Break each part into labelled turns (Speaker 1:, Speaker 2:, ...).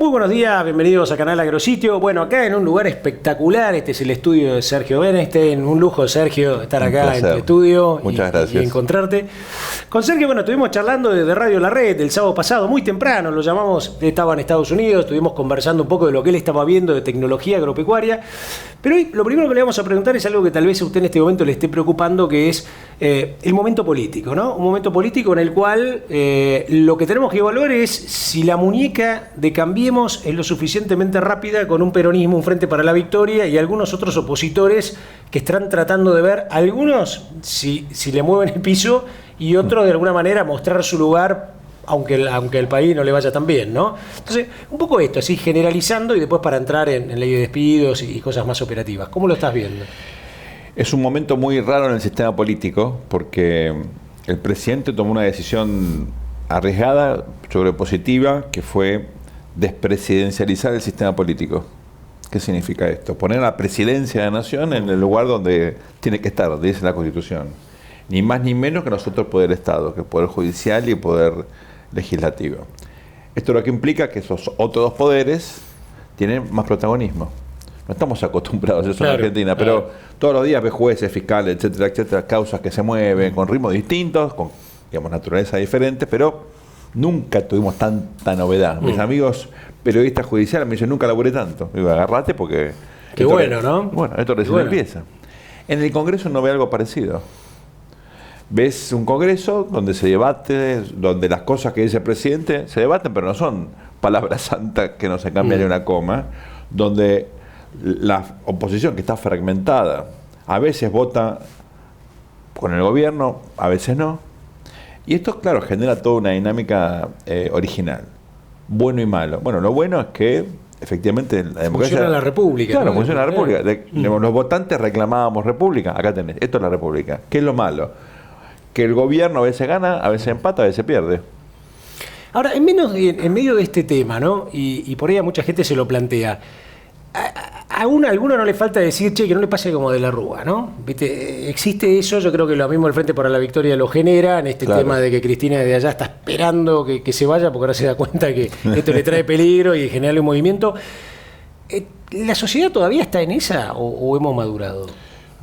Speaker 1: Muy buenos días, bienvenidos a Canal Agrositio. Bueno, acá en un lugar espectacular, este es el estudio de Sergio Benestein, un lujo, Sergio, estar acá en tu estudio.
Speaker 2: Muchas gracias.
Speaker 1: Y encontrarte. Con Sergio, bueno, estuvimos charlando desde Radio La Red el sábado pasado, muy temprano, lo llamamos, estaba en Estados Unidos, estuvimos conversando un poco de lo que él estaba viendo de tecnología agropecuaria. Pero hoy lo primero que le vamos a preguntar es algo que tal vez a usted en este momento le esté preocupando, que es el momento político, ¿no? Un momento político en el cual lo que tenemos que evaluar es si la muñeca de Cambiemos es lo suficientemente rápida con un peronismo, un Frente para la Victoria y algunos otros opositores que están tratando de ver, algunos si le mueven el piso y otros de alguna manera mostrar su lugar, aunque el país no le vaya tan bien, ¿no? Entonces, un poco esto, así generalizando y después para entrar en ley de despidos y cosas más operativas. ¿Cómo lo estás viendo?
Speaker 2: Es un momento muy raro en el sistema político porque el presidente tomó una decisión arriesgada, yo creo positiva, que fue despresidencializar el sistema político. ¿Qué significa esto? Poner a la presidencia de la nación en el lugar donde tiene que estar, dice la Constitución. Ni más ni menos que nosotros poder del Estado, que el poder judicial y el poder legislativo. Esto lo que implica que esos otros dos poderes tienen más protagonismo. No estamos acostumbrados a eso en Argentina, pero todos los días ves jueces, fiscales, etcétera, etcétera, causas que se mueven con ritmos distintos, con, digamos, naturaleza diferente, pero nunca tuvimos tanta novedad. Mis amigos periodistas judiciales me dicen, nunca laburé tanto. Digo, agarrate porque...
Speaker 1: Qué bueno, ¿no?
Speaker 2: Bueno, esto recién empieza. En el Congreso no ve algo parecido. Ves un Congreso donde se debate, donde las cosas que dice el presidente se debaten, pero no son palabras santas que no se cambia ni una coma, donde la oposición, que está fragmentada, a veces vota con el gobierno, a veces no. Y esto, claro, genera toda una dinámica original, bueno y malo. Bueno, lo bueno es que efectivamente la democracia...
Speaker 1: Funciona la república.
Speaker 2: Claro,
Speaker 1: ¿no?
Speaker 2: funciona la república. Los votantes reclamábamos república, acá tenés, esto es la república. ¿Qué es lo malo? Que el gobierno a veces gana, a veces empata, a veces pierde.
Speaker 1: Ahora, en medio de este tema, ¿no? Y por ahí a mucha gente se lo plantea. A alguno no le falta decir, che, que no le pase como de la Rúa, ¿no? ¿Viste? Existe eso, yo creo que lo mismo el Frente para la Victoria lo genera, en este tema de que Cristina de allá está esperando que se vaya, porque ahora se da cuenta que esto le trae peligro y genera un movimiento. ¿La sociedad todavía está en esa o hemos madurado?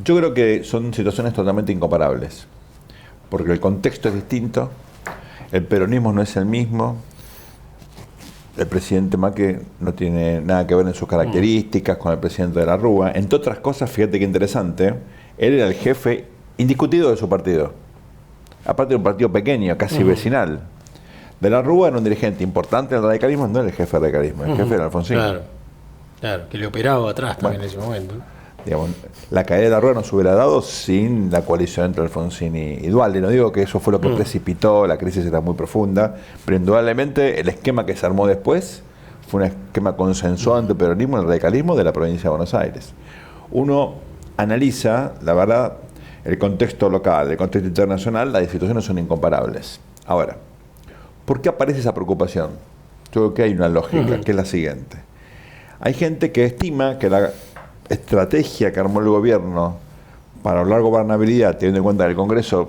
Speaker 2: Yo creo que son situaciones totalmente incomparables, porque el contexto es distinto, el peronismo no es el mismo. El presidente Macri no tiene nada que ver en sus características con el presidente de la Rúa. Entre otras cosas, fíjate qué interesante, él era el jefe indiscutido de su partido. Aparte de un partido pequeño, casi vecinal. De la Rúa era un dirigente importante del radicalismo, no era el jefe del radicalismo, el jefe era Alfonsín.
Speaker 1: Claro, que le operaba atrás también en ese momento.
Speaker 2: Digamos, la caída de la Rúa no se hubiera dado sin la coalición entre Alfonsín y Duhalde. No digo que eso fue lo que precipitó, la crisis era muy profunda, pero indudablemente el esquema que se armó después fue un esquema consensuado entre el peronismo y el radicalismo de la provincia de Buenos Aires. Uno analiza, la verdad, el contexto local, el contexto internacional, las situaciones son incomparables. Ahora, ¿por qué aparece esa preocupación? Yo creo que hay una lógica, que es la siguiente. Hay gente que estima que la estrategia que armó el gobierno para hablar gobernabilidad, teniendo en cuenta que en el Congreso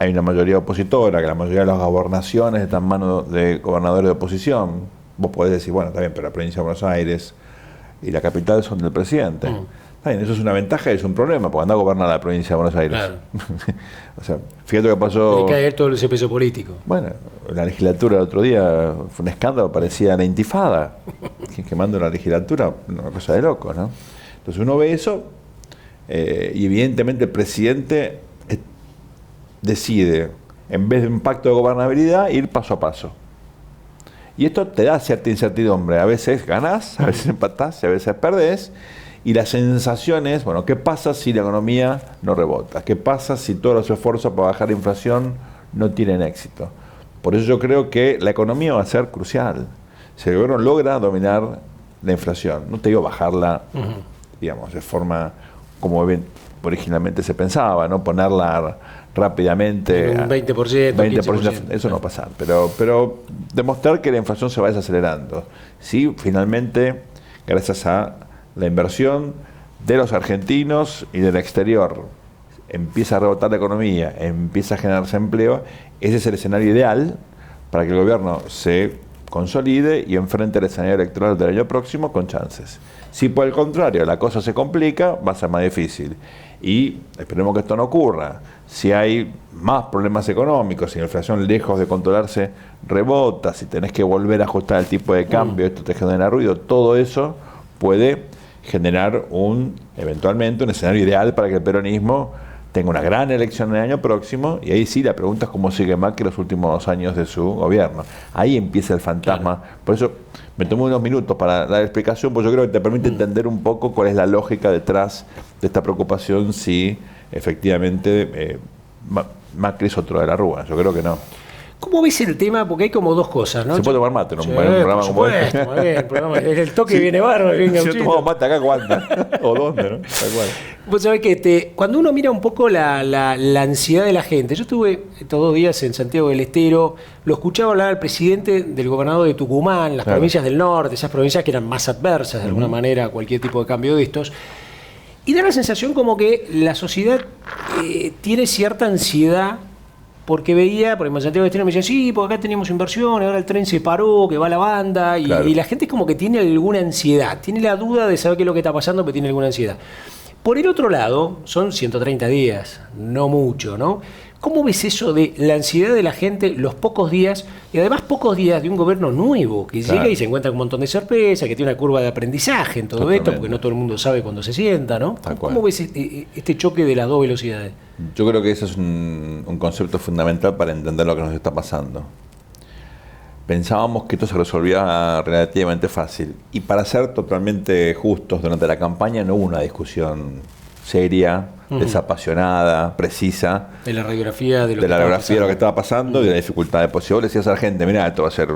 Speaker 2: hay una mayoría opositora, que la mayoría de las gobernaciones están en manos de gobernadores de oposición. Vos podés decir, bueno, está bien, pero la provincia de Buenos Aires y la capital son del presidente. Está bien, eso es una ventaja y es un problema, porque anda a gobernar la provincia de Buenos Aires. Claro. O sea, fíjate lo que pasó...
Speaker 1: Le cae todo ese peso político.
Speaker 2: Bueno, la legislatura el otro día fue un escándalo, parecía la intifada. Quemando la legislatura, una cosa de loco, ¿no? Entonces uno ve eso y evidentemente el presidente decide, en vez de un pacto de gobernabilidad, ir paso a paso. Y esto te da cierta incertidumbre. A veces ganás, a veces empatás, a veces perdés. Y la sensación es, bueno, ¿qué pasa si la economía no rebota? ¿Qué pasa si todos los esfuerzos para bajar la inflación no tienen éxito? Por eso yo creo que la economía va a ser crucial. Si el gobierno logra dominar la inflación, no te digo bajarla, digamos, de forma como originalmente se pensaba, ¿no? Ponerla rápidamente...
Speaker 1: Un 20%,
Speaker 2: 20%, eso no va a pasar, pero demostrar que la inflación se va desacelerando. Sí, finalmente, gracias a la inversión de los argentinos y del exterior, empieza a rebotar la economía, empieza a generarse empleo, ese es el escenario ideal para que el gobierno se consolide y enfrente el escenario electoral del año próximo con chances. Si por el contrario la cosa se complica, va a ser más difícil. Y esperemos que esto no ocurra. Si hay más problemas económicos, si la inflación lejos de controlarse rebota, si tenés que volver a ajustar el tipo de cambio, esto te genera ruido, todo eso puede generar eventualmente un escenario ideal para que el peronismo tenga una gran elección el año próximo, y ahí sí la pregunta es cómo sigue Macri los últimos 2 años de su gobierno. Ahí empieza el fantasma. Claro. Por eso me tomé unos minutos para dar explicación, porque yo creo que te permite entender un poco cuál es la lógica detrás de esta preocupación, si efectivamente Macri es otro de la Rúa. Yo creo que no.
Speaker 1: ¿Cómo ves el tema? Porque hay como dos cosas, ¿no?
Speaker 2: Se puede tomar mate, ¿no?
Speaker 1: Sí,
Speaker 2: un programa como este.
Speaker 1: El toque viene bárbaro.
Speaker 2: Si yo tomamos mate acá, ¿cuándo? ¿O dónde? ¿No? Tal cual.
Speaker 1: Vos sabés que cuando uno mira un poco la ansiedad de la gente, yo estuve estos 2 días en Santiago del Estero, lo escuchaba hablar al presidente del gobernador de Tucumán, las provincias del norte, esas provincias que eran más adversas de alguna manera a cualquier tipo de cambio de estos, y da la sensación como que la sociedad tiene cierta ansiedad. Porque veía, por ejemplo, en Santiago del Estero me decían, sí, porque acá teníamos inversión, ahora el tren se paró, que va la banda, y la gente es como que tiene alguna ansiedad, tiene la duda de saber qué es lo que está pasando, pero tiene alguna ansiedad. Por el otro lado, son 130 días, no mucho, ¿no? ¿Cómo ves eso de la ansiedad de la gente, los pocos días, y además pocos días de un gobierno nuevo, que llega y se encuentra con un montón de sorpresas, que tiene una curva de aprendizaje en todo esto, porque no todo el mundo sabe cuándo se sienta, ¿no? ¿Cómo ves este choque de las dos velocidades?
Speaker 2: Yo creo que ese es un concepto fundamental para entender lo que nos está pasando. Pensábamos que esto se resolvía relativamente fácil, y para ser totalmente justos, durante la campaña no hubo una discusión seria, desapasionada, precisa.
Speaker 1: De la radiografía de lo
Speaker 2: que estaba pasando y de la dificultad de posible. Decías a la gente, mira, esto va a ser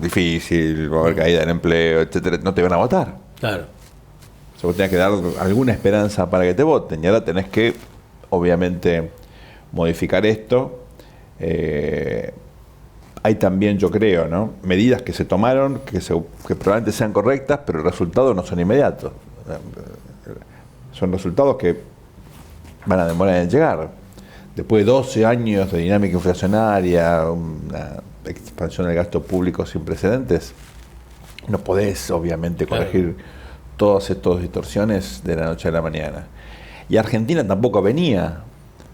Speaker 2: difícil, va a haber caída en empleo, etcétera. No te van a votar.
Speaker 1: Claro.
Speaker 2: O sea, vos tenías que dar alguna esperanza para que te voten, y ahora tenés que, obviamente, modificar esto. Hay también, yo creo, ¿no?, medidas que se tomaron que probablemente sean correctas, pero el resultado no son inmediatos. Son resultados que van a demorar en llegar. Después de 12 años de dinámica inflacionaria, una expansión del gasto público sin precedentes, no podés, obviamente, corregir todas estas distorsiones de la noche a la mañana. Y Argentina tampoco venía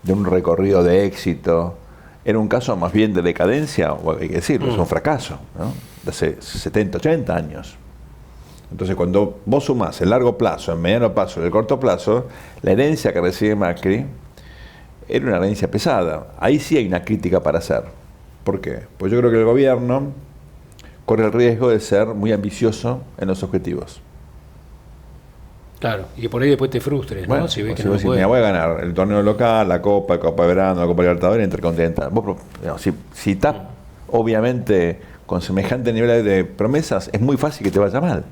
Speaker 2: de un recorrido de éxito. Era un caso más bien de decadencia, o hay que decirlo, es un fracaso, ¿no?, de hace 70, 80 años. Entonces, cuando vos sumás el largo plazo, el mediano plazo y el corto plazo, la herencia que recibe Macri era una herencia pesada. Ahí sí hay una crítica para hacer. ¿Por qué? Pues yo creo que el gobierno corre el riesgo de ser muy ambicioso en los objetivos.
Speaker 1: Claro, y que por ahí después te frustres, ¿no?
Speaker 2: Bueno,
Speaker 1: si ves que
Speaker 2: no puedes. Voy a ganar el torneo local, la Copa de Verano, la Copa Libertadores, Intercontinental. Vos, si estás, obviamente, con semejante nivel de promesas, es muy fácil que te vaya mal.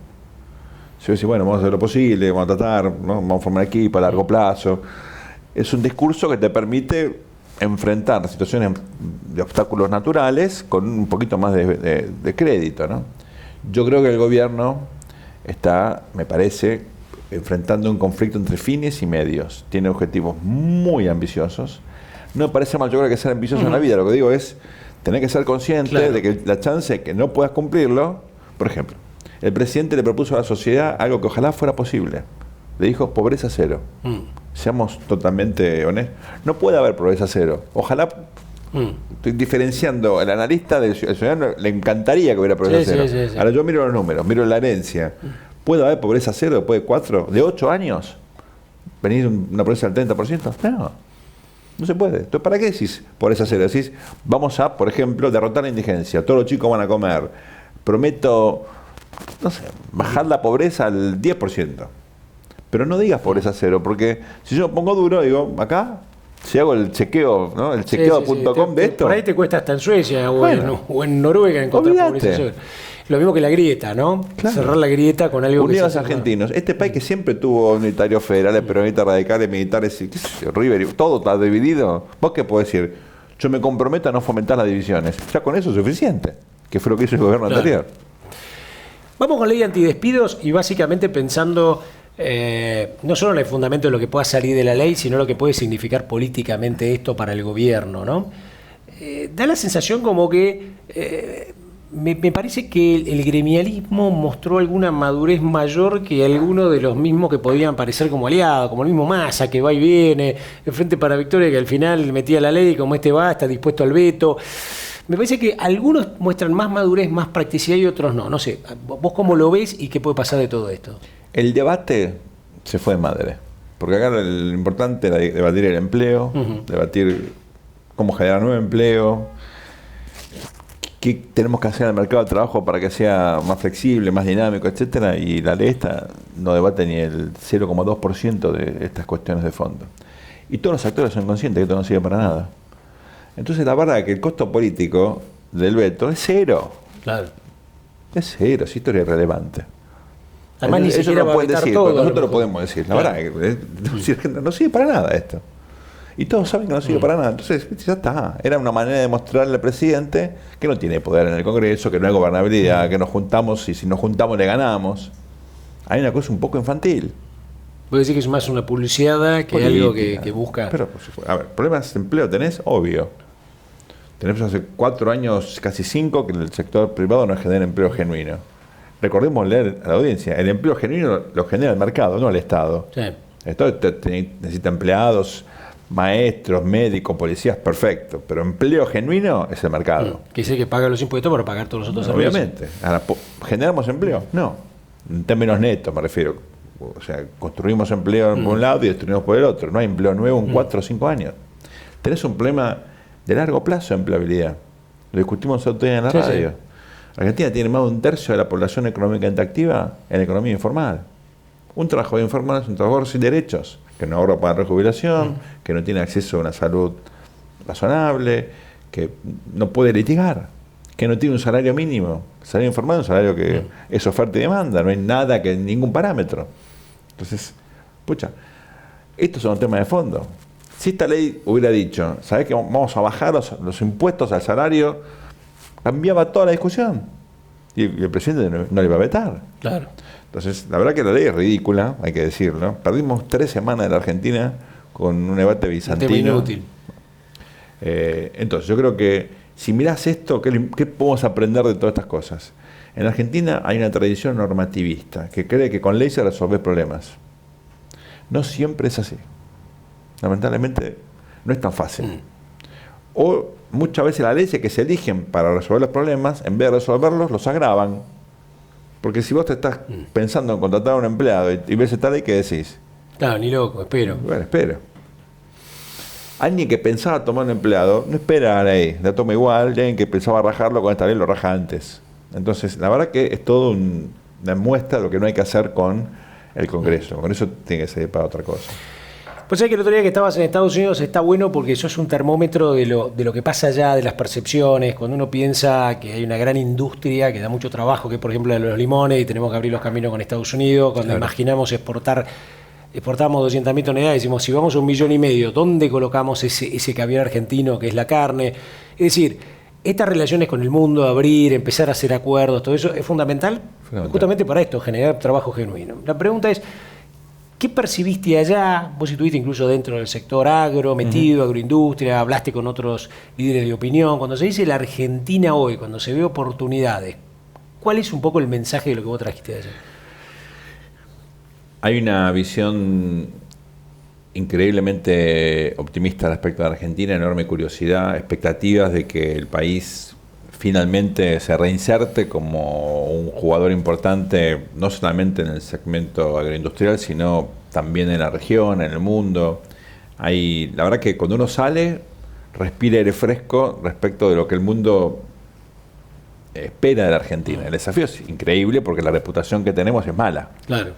Speaker 2: Si vos decís, bueno, vamos a hacer lo posible, vamos a tratar, ¿no?, vamos a formar equipo a largo plazo. Es un discurso que te permite enfrentar situaciones de obstáculos naturales con un poquito más de crédito, ¿no? Yo creo que el gobierno está, me parece, enfrentando un conflicto entre fines y medios. Tiene objetivos muy ambiciosos. No me parece mal, yo creo que ser ambicioso en la vida. Lo que digo es tener que ser consciente de que la chance de que no puedas cumplirlo. Por ejemplo, el presidente le propuso a la sociedad algo que ojalá fuera posible. Le dijo pobreza cero. Seamos totalmente honestos. No puede haber pobreza cero. Ojalá. Estoy diferenciando. El analista del ciudadano le encantaría que hubiera pobreza cero. Sí. Ahora yo miro los números, miro la herencia. ¿Puede haber pobreza cero después de 8 años? ¿Venir una pobreza del 30%? No se puede. Entonces, ¿para qué decís pobreza cero? Decís, vamos a, por ejemplo, derrotar la indigencia. Todos los chicos van a comer. Prometo, no sé, bajar la pobreza al 10%. Pero no digas pobreza cero, porque si yo pongo duro, digo, acá, si hago el chequeo, ¿no?, el chequeo.com de esto.
Speaker 1: Por ahí te cuesta hasta en Suecia o en Noruega encontrar pobreza cero. Lo mismo que la grieta, ¿no? Claro. Cerrar la grieta con algo
Speaker 2: Unidos argentinos. Este país que siempre tuvo unitarios federales, peronistas, radicales, militares, y qué sé yo, River, todo está dividido. ¿Vos qué podés decir? Yo me comprometo a no fomentar las divisiones. Ya con eso es suficiente, que fue lo que hizo el gobierno anterior.
Speaker 1: Vamos con ley antidespidos y básicamente pensando no solo en el fundamento de lo que pueda salir de la ley, sino lo que puede significar políticamente esto para el gobierno, ¿no? Da la sensación como que me parece que el gremialismo mostró alguna madurez mayor que alguno de los mismos que podían parecer como aliados, como el mismo Massa, que va y viene, el Frente para Victoria, que al final metía la ley, como está dispuesto al veto. Me parece que algunos muestran más madurez, más practicidad y otros no. No sé, ¿vos cómo lo ves y qué puede pasar de todo esto?
Speaker 2: El debate se fue de madre. Porque acá lo importante era debatir el empleo, debatir cómo generar nuevo empleo, qué tenemos que hacer en el mercado de trabajo para que sea más flexible, más dinámico, etcétera. Y la ley esta no debate ni el 0,2% de estas cuestiones de fondo. Y todos los actores son conscientes que esto no sirve para nada. Entonces la verdad es que el costo político del veto es cero.
Speaker 1: Claro.
Speaker 2: Es cero, si esto es irrelevante.
Speaker 1: Además, ni
Speaker 2: eso
Speaker 1: siquiera
Speaker 2: no lo pueden decir,
Speaker 1: todo,
Speaker 2: nosotros lo podemos decir. La verdad es que no sirve para nada esto. Y todos saben que no sirve para nada. Entonces, ya está. Era una manera de mostrarle al presidente que no tiene poder en el Congreso, que no hay gobernabilidad, que nos juntamos y si nos juntamos le ganamos. Hay una cosa un poco infantil.
Speaker 1: Puede decir que es más una publicidad que política, algo que busca.
Speaker 2: Pero, a ver, problemas de empleo tenés, obvio. Tenemos hace 4 años, casi 5, que el sector privado no genera empleo genuino. Recordemos leer a la audiencia, el empleo genuino lo genera el mercado, no el Estado. Sí. El Estado necesita empleados, maestros, médicos, policías, perfecto. Pero empleo genuino es el mercado.
Speaker 1: Que dice que paga los impuestos para pagar todos los otros servicios.
Speaker 2: Obviamente. Ahora, ¿generamos empleo? No. En términos netos me refiero. O sea, construimos empleo por un lado y destruimos por el otro. No hay empleo nuevo en 4 o 5 años. Tenés un problema de largo plazo de empleabilidad. Lo discutimos el otro día en la radio. Sí. Argentina tiene más de 1/3 de la población económicamente activa en la economía informal. Un trabajador informal es un trabajador sin derechos, que no ahorra para la jubilación, que no tiene acceso a una salud razonable, que no puede litigar, que no tiene un salario mínimo. El salario informal es un salario que es oferta y demanda, no hay nada que ningún parámetro. Entonces, pucha, estos son los temas de fondo. Si esta ley hubiera dicho, ¿sabés que vamos a bajar los impuestos al salario? Cambiaba toda la discusión. Y el presidente no le iba a vetar.
Speaker 1: Claro.
Speaker 2: Entonces, la verdad que la ley es ridícula, hay que decirlo. Perdimos 3 semanas de la Argentina con un debate bizantino.
Speaker 1: Un tema inútil.
Speaker 2: Entonces, yo creo que si mirás esto, ¿qué podemos aprender de todas estas cosas? En la Argentina hay una tradición normativista que cree que con ley se resuelven problemas. No siempre es así. Lamentablemente no es tan fácil. O muchas veces las leyes que se eligen para resolver los problemas, en vez de resolverlos, los agravan. Porque si vos te estás pensando en contratar a un empleado y ves esta ley, ¿qué decís?
Speaker 1: Claro, ni loco, espero.
Speaker 2: Bueno, espero. Alguien que pensaba tomar un empleado no espera a la ley, la toma igual, y alguien que pensaba rajarlo con esta ley lo raja antes. Entonces, la verdad que es todo una muestra de lo que no hay que hacer con el Congreso. Con eso tiene que ser para otra cosa.
Speaker 1: Pues sabés que el otro día que estabas en Estados Unidos está bueno porque eso es un termómetro de lo que pasa allá, de las percepciones. Cuando uno piensa que hay una gran industria que da mucho trabajo, que es por ejemplo la de los limones, y tenemos que abrir los caminos con Estados Unidos, cuando imaginamos exportamos 200.000 toneladas y decimos, si vamos a 1,5 millones, ¿dónde colocamos ese caviar argentino que es la carne? Es decir, estas relaciones con el mundo, abrir, empezar a hacer acuerdos, todo eso es fundamental. Justamente para esto, generar trabajo genuino. La pregunta es, ¿qué percibiste allá? Vos estuviste incluso dentro del sector agro, metido, agroindustria, hablaste con otros líderes de opinión. Cuando se dice la Argentina hoy, cuando se ve oportunidades, ¿cuál es un poco el mensaje de lo que vos trajiste de allá?
Speaker 2: Hay una visión increíblemente optimista respecto a la Argentina, enorme curiosidad, expectativas de que el país finalmente se reinserte como un jugador importante, no solamente en el segmento agroindustrial, sino también en la región, en el mundo. La verdad que cuando uno sale, respira aire fresco respecto de lo que el mundo espera de la Argentina. El desafío es increíble porque la reputación que tenemos es mala.
Speaker 1: Claro.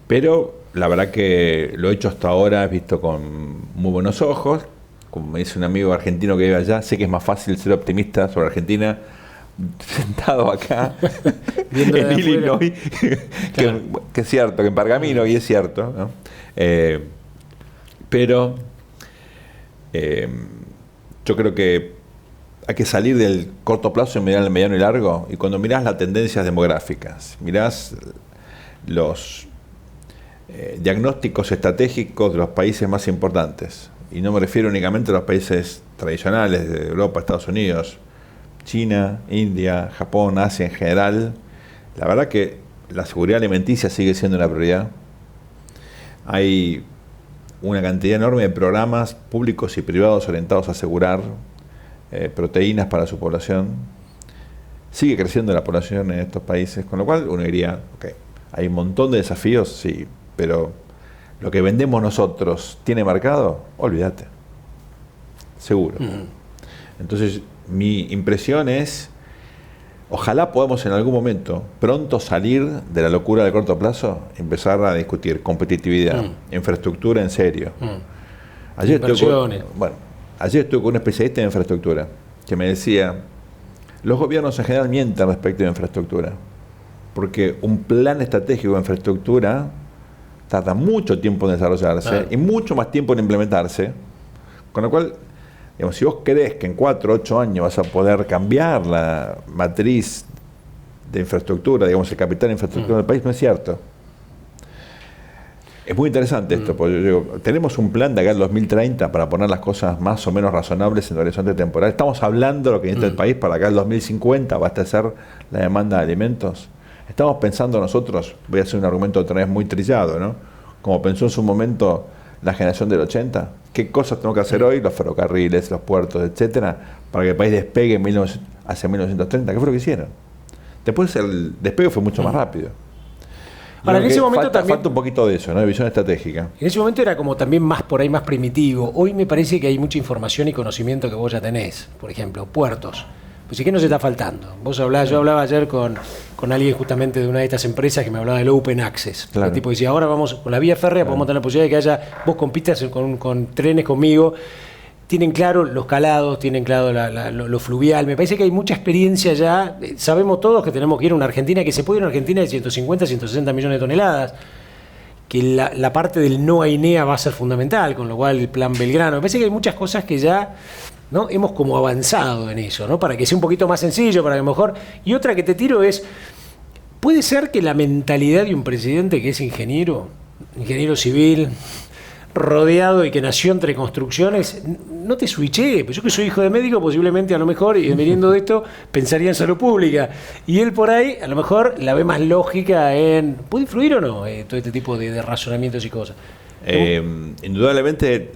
Speaker 2: Pero la verdad que lo hecho hasta ahora es visto con muy buenos ojos. Como me dice un amigo argentino que vive allá, sé que es más fácil ser optimista sobre Argentina sentado acá en Illinois, claro. que es cierto, que en Pergamino, y es cierto, ¿no? Pero yo creo que hay que salir del corto plazo y mirar el mediano y largo. Y cuando mirás las tendencias demográficas, mirás los diagnósticos estratégicos de los países más importantes, y no me refiero únicamente a los países tradicionales de Europa, Estados Unidos, China, India, Japón, Asia en general, la verdad que la seguridad alimenticia sigue siendo una prioridad. Hay una cantidad enorme de programas públicos y privados orientados a asegurar proteínas para su población. Sigue creciendo la población en estos países, con lo cual uno diría, ok, hay un montón de desafíos, sí, pero lo que vendemos nosotros tiene mercado, olvídate, seguro. Entonces, mi impresión es, ojalá podamos en algún momento pronto salir de la locura de corto plazo, empezar a discutir competitividad, infraestructura en serio. Ayer estuve con un especialista en infraestructura que me decía, los gobiernos en general mienten respecto de infraestructura, porque un plan estratégico de infraestructura tarda mucho tiempo en desarrollarse y mucho más tiempo en implementarse, con lo cual, digamos, si vos crees que en 4 o 8 años vas a poder cambiar la matriz de infraestructura, digamos, el capital de infraestructura del país, no es cierto. Es muy interesante esto, porque yo digo, tenemos un plan de acá al 2030 para poner las cosas más o menos razonables en el horizonte temporal. Estamos hablando de lo que necesita el país para acá al 2050, abastecer la demanda de alimentos. Estamos pensando nosotros, voy a hacer un argumento otra vez muy trillado, ¿no? Como pensó en su momento la generación del 80, ¿qué cosas tengo que hacer hoy? Los ferrocarriles, los puertos, etcétera, para que el país despegue hacia 1930. ¿Qué fue lo que hicieron? Después el despegue fue mucho más rápido.
Speaker 1: Ahora, en ese momento
Speaker 2: falta un poquito de eso, ¿no? De visión estratégica.
Speaker 1: En ese momento era como también más por ahí más primitivo. Hoy me parece que hay mucha información y conocimiento que vos ya tenés. Por ejemplo, puertos. Pues sí, ¿qué nos está faltando? Yo hablaba ayer con alguien justamente de una de estas empresas que me hablaba del Open Access.
Speaker 2: Claro.
Speaker 1: El tipo decía, ahora vamos con la vía férrea, podemos tener la posibilidad de que haya, vos compitas con trenes conmigo. Tienen claro los calados, tienen claro lo fluvial. Me parece que hay mucha experiencia ya. Sabemos todos que tenemos que ir a una Argentina, que se puede ir a una Argentina de 150, 160 millones de toneladas. Que la parte del no AINEA va a ser fundamental, con lo cual el plan Belgrano. Me parece que hay muchas cosas que ya, ¿no?, hemos como avanzado en eso, ¿no? Para que sea un poquito más sencillo, para que mejor. Y otra que te tiro es, ¿puede ser que la mentalidad de un presidente que es ingeniero civil, rodeado y que nació entre construcciones, no te switché? Pues yo que soy hijo de médico, posiblemente a lo mejor, y viniendo de esto, pensaría en salud pública. Y él por ahí, a lo mejor, la ve más lógica en, ¿puede influir o no todo este tipo de razonamientos y cosas?
Speaker 2: Indudablemente,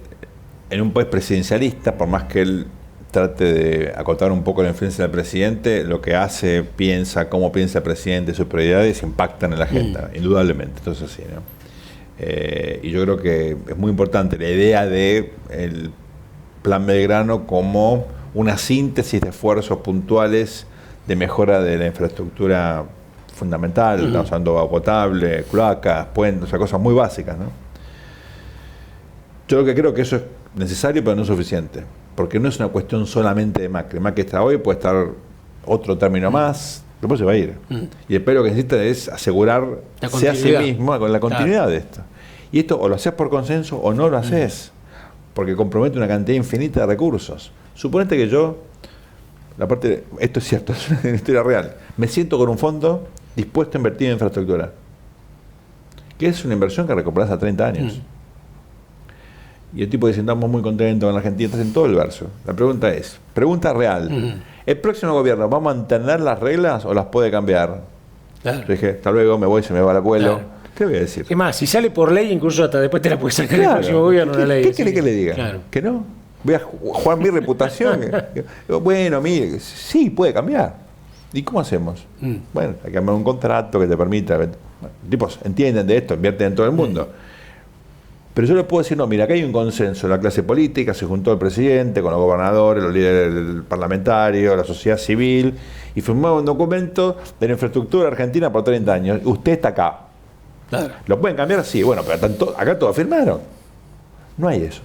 Speaker 2: en un país presidencialista, por más que él trate de acotar un poco la influencia del presidente, lo que hace, piensa, cómo piensa el presidente, sus prioridades impactan en la agenda, indudablemente. Entonces sí, ¿no? Y yo creo que es muy importante la idea de el Plan Belgrano como una síntesis de esfuerzos puntuales de mejora de la infraestructura fundamental, estamos hablando de agua potable, cloacas, puentes, o sea, cosas muy básicas, ¿no? Yo lo que creo que eso es necesario, pero no es suficiente, porque no es una cuestión solamente de Macri. Macri está hoy, puede estar otro término más, después se va a ir. Y después lo que necesita es asegurarse a sí mismo con la continuidad de esto. Y esto o lo haces por consenso o no lo haces, porque compromete una cantidad infinita de recursos. Suponete que yo, esto es cierto, es una historia real, me siento con un fondo dispuesto a invertir en infraestructura, que es una inversión que recuperas a 30 años. Y el tipo dice, estamos muy contentos con la Argentina, estás en todo el verso. La pregunta es, pregunta real, ¿el próximo gobierno va a mantener las reglas o las puede cambiar? Claro. Yo dije, hasta luego, me voy, se me va el acuelo. Claro. ¿Qué voy a decir?
Speaker 1: Es más, si sale por ley, incluso hasta después te la puedes sacar el próximo gobierno una ley.
Speaker 2: ¿Qué quiere que le diga? Claro. ¿Que no? ¿Voy a jugar mi reputación? Bueno, mire, sí, puede cambiar. ¿Y cómo hacemos? Bueno, hay que armar un contrato que te permita... tipos entienden de esto, invierten en todo el mundo. Pero yo le puedo decir, no, mira, acá hay un consenso, la clase política, se juntó el presidente con los gobernadores, los líderes parlamentarios, la sociedad civil, y firmó un documento de la infraestructura argentina por 30 años. Usted está acá. Claro. ¿Lo pueden cambiar? Sí, bueno, pero acá todos firmaron. No hay eso.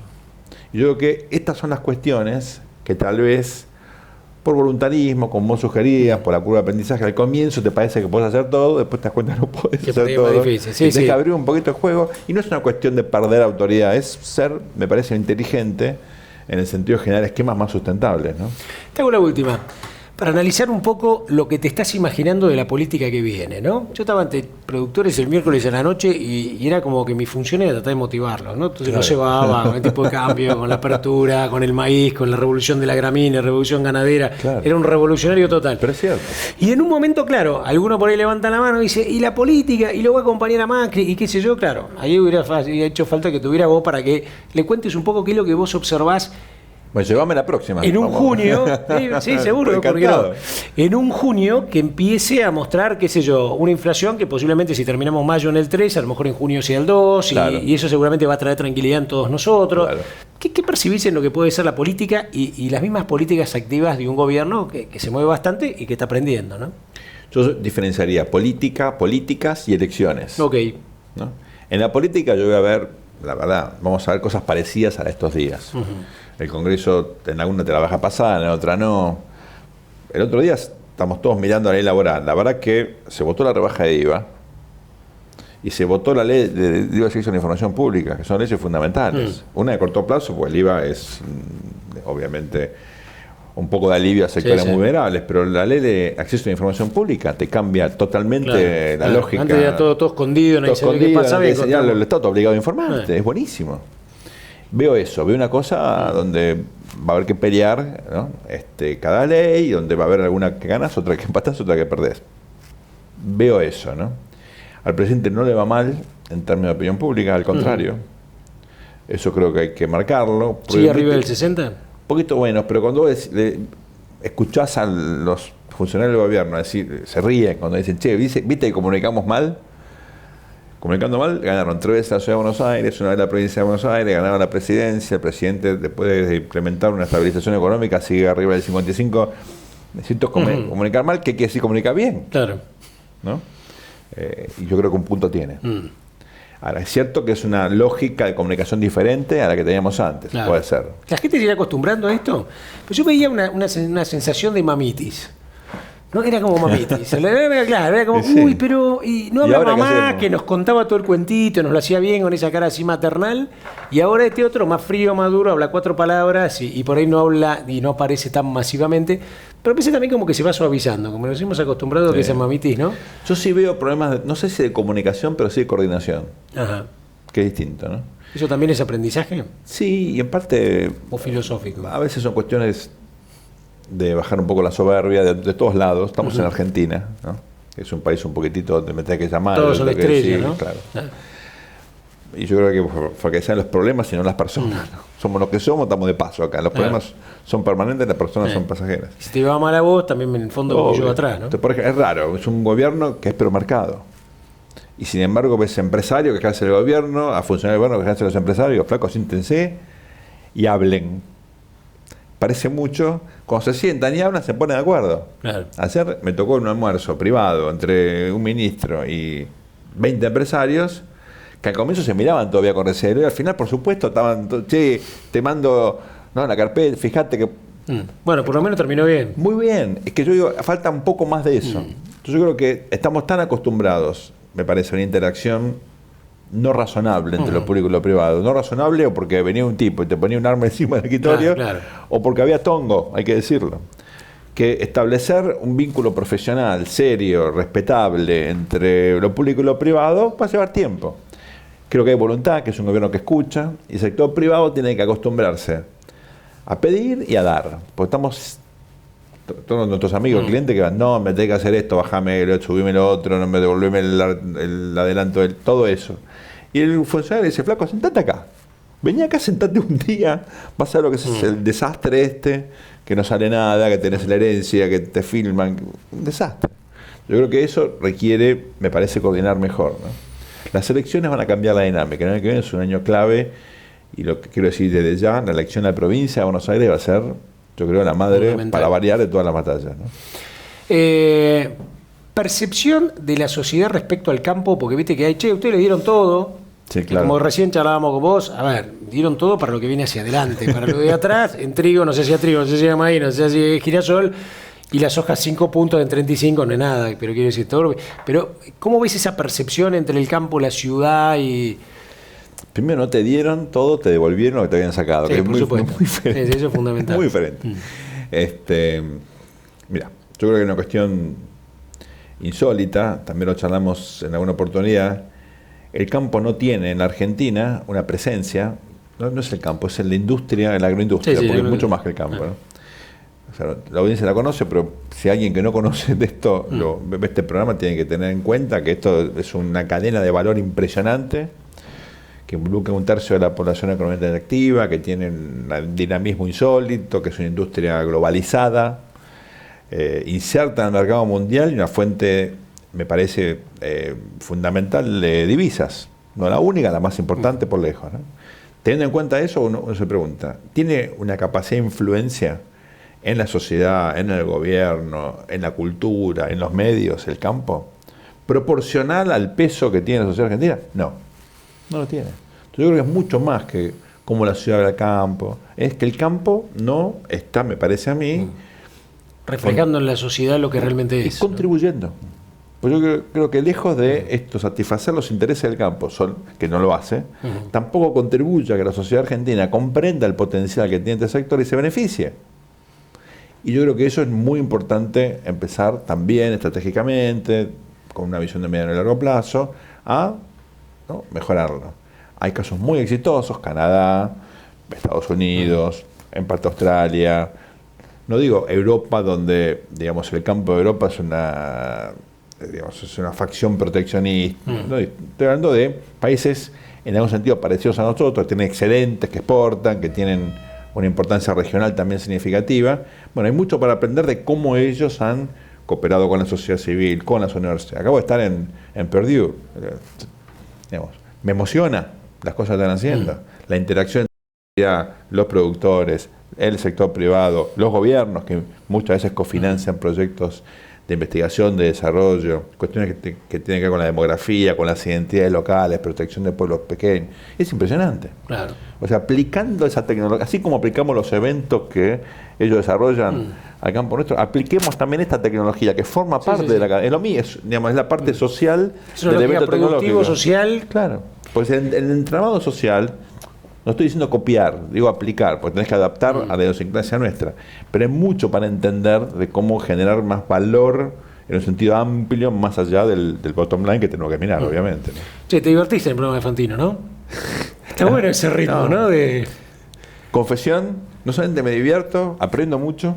Speaker 2: Y yo creo que estas son las cuestiones que tal vez, por voluntarismo, como vos sugerías, por la curva de aprendizaje, al comienzo te parece que podés hacer todo, después te das cuenta que no podés hacer todo.
Speaker 1: Difícil. Sí,
Speaker 2: y tenés que abrir un poquito el juego. Y no es una cuestión de perder autoridad, es ser, me parece, inteligente en el sentido de generar esquemas más sustentables, ¿no?
Speaker 1: Te hago la última. para analizar un poco lo que te estás imaginando de la política que viene, ¿no? Yo estaba ante productores el miércoles a la noche y era como que mi función era tratar de motivarlos, ¿no? Entonces no se va con el tipo de cambio, con la apertura, con el maíz, con la revolución de la gramínea, revolución ganadera. Claro. Era un revolucionario total.
Speaker 2: Pero es cierto.
Speaker 1: Y en un momento, claro, alguno por ahí levanta la mano y dice, y la política, y lo va a acompañar a Macri, y qué sé yo, claro, ahí hubiera hecho falta que tuviera vos para que le cuentes un poco qué es lo que vos observás.
Speaker 2: Bueno, llévame la próxima.
Speaker 1: En un junio, sí, seguro, porque no. En un junio que empiece a mostrar, qué sé yo, una inflación que posiblemente si terminamos mayo en el 3, a lo mejor en junio sea el 2, claro. y eso seguramente va a traer tranquilidad en todos nosotros. Claro. ¿Qué percibís en lo que puede ser la política y las mismas políticas activas de un gobierno que se mueve bastante y que está aprendiendo, ¿no?
Speaker 2: Yo diferenciaría políticas y elecciones.
Speaker 1: Ok.
Speaker 2: ¿No? En la política yo voy a ver, la verdad, vamos a ver cosas parecidas a estos días. El Congreso en alguna te la baja pasada, en la otra no. El otro día estamos todos mirando la ley laboral. La verdad que se votó la rebaja de IVA y se votó la ley de IVA de acceso a la información pública, que son leyes fundamentales. Una de corto plazo, pues el IVA es obviamente un poco de alivio a sectores muy vulnerables, pero la ley de acceso a la información pública te cambia totalmente la lógica.
Speaker 1: Antes era todo escondido, nadie sabía qué pasaba.
Speaker 2: El Estado está obligado a informarte, es buenísimo. Veo eso, veo una cosa donde va a haber que pelear, ¿no? Cada ley, donde va a haber alguna que ganas, otra que empatas, otra que perdés. Veo eso, ¿no? Al presidente no le va mal en términos de opinión pública, al contrario. Eso creo que hay que marcarlo.
Speaker 1: ¿Sigue arriba del 60?
Speaker 2: Un poquito bueno, pero cuando vos escuchás a los funcionarios del gobierno decir, se ríen cuando dicen, che, ¿viste que comunicamos mal? Comunicando mal, ganaron 3 veces la Ciudad de Buenos Aires, una vez la provincia de Buenos Aires, ganaron la presidencia, el presidente después de implementar una estabilización económica sigue arriba del 55. Necesito comunicar mal, ¿qué quiere decir comunicar bien?
Speaker 1: Claro.
Speaker 2: ¿No? Y yo creo que un punto tiene. Ahora, es cierto que es una lógica de comunicación diferente a la que teníamos antes, claro. Puede ser.
Speaker 1: ¿La gente se irá acostumbrando a esto? Pues yo veía una sensación de mamitis. No, era como mamitis. Claro, era como, uy, pero y no había mamá que nos contaba todo el cuentito, nos lo hacía bien con esa cara así maternal, y ahora este otro, más frío, más duro, habla 4 palabras y por ahí no habla y no aparece tan masivamente, pero parece también como que se va suavizando, como nos hemos acostumbrado a que sea mamitis, ¿no?
Speaker 2: Yo sí veo problemas, no sé si de comunicación, pero sí de coordinación.
Speaker 1: Ajá.
Speaker 2: Que es distinto, ¿no?
Speaker 1: ¿Eso también es aprendizaje?
Speaker 2: Sí, y en parte...
Speaker 1: ¿O filosófico?
Speaker 2: A veces son cuestiones de bajar un poco la soberbia de todos lados. Estamos en Argentina, ¿no? Es un país un poquitito donde me tengo que llamar.
Speaker 1: Todos son estrellas, ¿no?
Speaker 2: Claro. Y yo creo que porque sean los problemas y no las personas. ¿No? Somos lo que somos, estamos de paso acá. Los problemas son permanentes, las personas son pasajeras.
Speaker 1: Si te va mal a vos, también en el fondo yo atrás, ¿no?
Speaker 2: Entonces, por ejemplo, es raro, es un gobierno que es promarcado. Y sin embargo ves empresarios que ejercen el gobierno, a funcionarios del gobierno que ejercen los empresarios, flacos, siéntense y hablen. Parece mucho, cuando se sientan y hablan se ponen de acuerdo.
Speaker 1: Claro.
Speaker 2: Ayer me tocó un almuerzo privado entre un ministro y 20 empresarios que al comienzo se miraban todavía con recelo y al final, por supuesto, estaban, che, te mando la carpeta, fíjate que...
Speaker 1: Bueno, por lo menos terminó bien.
Speaker 2: Muy bien, es que yo digo, falta un poco más de eso. Yo creo que estamos tan acostumbrados, me parece, a una interacción no razonable entre lo público y lo privado. No razonable o porque venía un tipo y te ponía un arma encima del escritorio,
Speaker 1: claro.
Speaker 2: O porque había tongo, hay que decirlo. Que establecer un vínculo profesional, serio, respetable entre lo público y lo privado va a llevar tiempo. Creo que hay voluntad, que es un gobierno que escucha, y el sector privado tiene que acostumbrarse a pedir y a dar. Porque estamos... Todos nuestros amigos, clientes que van, no, me tengo que hacer esto, bajame, subime lo otro, no me devolveme el adelanto, todo eso. Y el funcionario dice, flaco, sentate acá. Vení acá, sentate un día, vas a ver lo que es el desastre que no sale nada, que tenés la herencia, que te filman, un desastre. Yo creo que eso requiere, me parece, coordinar mejor, ¿no? Las elecciones van a cambiar la dinámica, el año que viene es un año clave, y lo que quiero decir desde ya, la elección a la provincia de Buenos Aires va a ser... Yo creo la madre para variar de todas las batallas, ¿no?
Speaker 1: Percepción de la sociedad respecto al campo, porque viste que hay, ustedes le dieron todo.
Speaker 2: Sí, claro.
Speaker 1: Como recién charlábamos con vos, a ver, dieron todo para lo que viene hacia adelante, para lo de atrás, en trigo, no sé si a trigo, no sé si a maíz, no sé si a girasol, y las hojas 5 puntos en 35 no es nada, pero quiero decir todo. Pero, ¿cómo ves esa percepción entre el campo, la ciudad y...?
Speaker 2: Primero, no te dieron todo, te devolvieron lo que te habían sacado.
Speaker 1: Sí,
Speaker 2: que es
Speaker 1: por supuesto.
Speaker 2: Muy diferente.
Speaker 1: Sí, eso es fundamental.
Speaker 2: Muy diferente. Mira, yo creo que es una cuestión insólita, también lo charlamos en alguna oportunidad. El campo no tiene en la Argentina una presencia, no es el campo, es la industria, la agroindustria,
Speaker 1: Sí,
Speaker 2: porque es mucho más que el campo, ¿no? O sea, la audiencia la conoce, pero si alguien que no conoce de esto ve este programa, tiene que tener en cuenta que esto es una cadena de valor impresionante, que involucra un tercio de la población económicamente activa, que tiene un dinamismo insólito, que es una industria globalizada, inserta en el mercado mundial y una fuente, me parece, fundamental de divisas. No la única, la más importante por lejos, ¿no? Teniendo en cuenta eso, uno se pregunta, ¿tiene una capacidad de influencia en la sociedad, en el gobierno, en la cultura, en los medios, el campo, proporcional al peso que tiene la sociedad argentina? No lo tiene. Entonces yo creo que es mucho más que como la ciudad del campo. Es que el campo no está, me parece a mí,
Speaker 1: reflejando en la sociedad lo que realmente es.
Speaker 2: Y contribuyendo. ¿No? Pues yo creo que lejos de esto satisfacer los intereses del campo, que no lo hace, tampoco contribuye a que la sociedad argentina comprenda el potencial que tiene este sector y se beneficie. Y yo creo que eso es muy importante empezar también estratégicamente, con una visión de mediano y largo plazo, a mejorarlo. Hay casos muy exitosos, Canadá, Estados Unidos, en parte Australia, no digo Europa, donde digamos el campo de Europa es una facción proteccionista, no, estoy hablando de países en algún sentido parecidos a nosotros, que tienen excedentes, que exportan, que tienen una importancia regional también significativa. Bueno, hay mucho para aprender de cómo ellos han cooperado con la sociedad civil, con las universidades. Acabo de estar en Purdue. Digamos, me emociona las cosas que están haciendo. La interacción entre los productores, el sector privado, los gobiernos, que muchas veces cofinancian proyectos de investigación, de desarrollo, cuestiones que tienen que ver con la demografía, con las identidades locales, protección de pueblos pequeños. Es impresionante.
Speaker 1: Claro.
Speaker 2: O sea, aplicando esa tecnología, así como aplicamos los eventos que ellos desarrollan al campo nuestro, apliquemos también esta tecnología que forma parte de la cadena. Es lo mío, digamos, es la parte social
Speaker 1: del evento tecnológico. Social.
Speaker 2: Claro. Pues en el entramado social, no estoy diciendo copiar, digo aplicar, porque tenés que adaptar a la idiosincrasia nuestra. Pero hay mucho para entender de cómo generar más valor en un sentido amplio, más allá del bottom line que tenemos que mirar, obviamente, ¿no?
Speaker 1: Che, te divertiste en el programa de Fantino, ¿no? Está bueno ese ritmo, ¿no?
Speaker 2: Confesión, no solamente me divierto, aprendo mucho.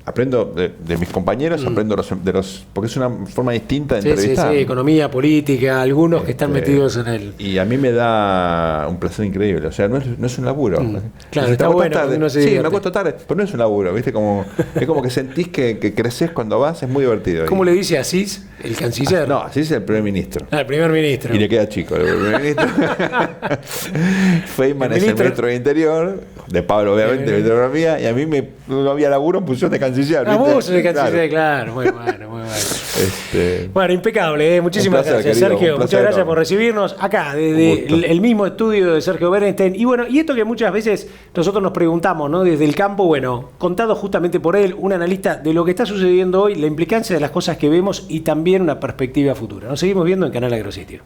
Speaker 2: Aprendo de mis compañeros, aprendo de los porque es una forma distinta de entrevistar.
Speaker 1: Sí, economía, política, algunos que están metidos en él.
Speaker 2: Y a mí me da un placer increíble. O sea, no es un laburo.
Speaker 1: Claro, está bueno.
Speaker 2: Sí, me acuesto tarde, pero no es un laburo, ¿viste? Es como que sentís que creces cuando vas, es muy divertido.
Speaker 1: ¿Cómo le dice Asís, el canciller?
Speaker 2: No, Asís es el primer ministro.
Speaker 1: El primer ministro.
Speaker 2: Y le queda chico, el primer ministro. Feynman es el ministro de Interior, de Pablo, obviamente, de Economía, y a mí no había laburo en función de canciller.
Speaker 1: Vos sos el canciller, claro. Muy bueno, muy bueno. Bueno, impecable, muchísimas gracias, querido, Sergio. Muchas gracias por recibirnos acá, desde el mismo estudio de Sergio Bernstein. Y bueno, y esto que muchas veces nosotros nos preguntamos, ¿no? Desde el campo, bueno, contado justamente por él, un analista de lo que está sucediendo hoy, la implicancia de las cosas que vemos y también una perspectiva futura. Nos seguimos viendo en Canal Agrositio.